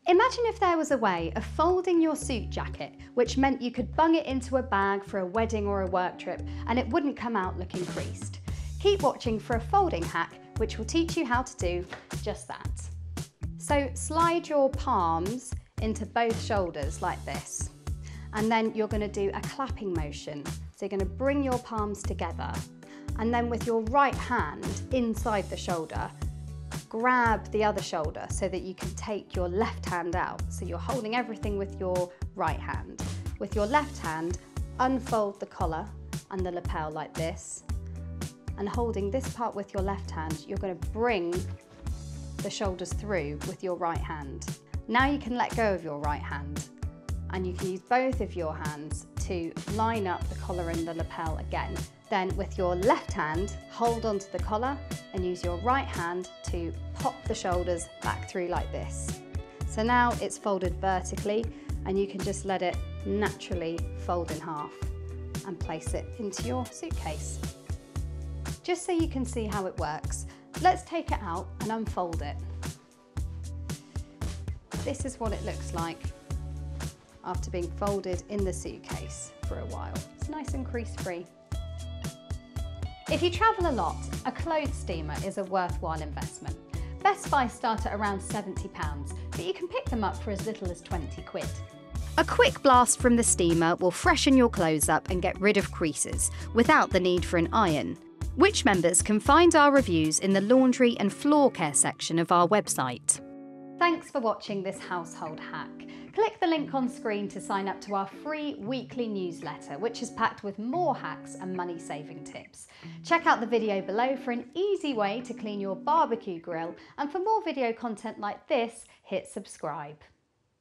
Imagine if there was a way of folding your suit jacket, which meant you could bung it into a bag for a wedding or a work trip and it wouldn't come out looking creased. Keep watching for a folding hack which will teach you how to do just that. So slide your palms into both shoulders like this, and then you're going to do a clapping motion. So you're going to bring your palms together, and then with your right hand inside the shoulder, grab the other shoulder so that you can take your left hand out. So you're holding everything with your right hand. With your left hand, unfold the collar and the lapel like this, and holding this part with your left hand, you're going to bring the shoulders through with your right hand. Now you can let go of your right hand, and you can use both of your hands to line up the collar and the lapel again. Then with your left hand, hold onto the collar and use your right hand to pop the shoulders back through like this. So now it's folded vertically, and you can just let it naturally fold in half and place it into your suitcase. Just so you can see how it works, let's take it out and unfold it. This is what it looks like after being folded in the suitcase for a while. It's nice and crease-free. If you travel a lot, a clothes steamer is a worthwhile investment. Best Buy start at around £70, but you can pick them up for as little as 20 quid. A quick blast from the steamer will freshen your clothes up and get rid of creases without the need for an iron. Which members can find our reviews in the laundry and floor care section of our website. Thanks for watching this household hack. Click the link on screen to sign up to our free weekly newsletter, which is packed with more hacks and money-saving tips. Check out the video below for an easy way to clean your barbecue grill, and for more video content like this, hit subscribe.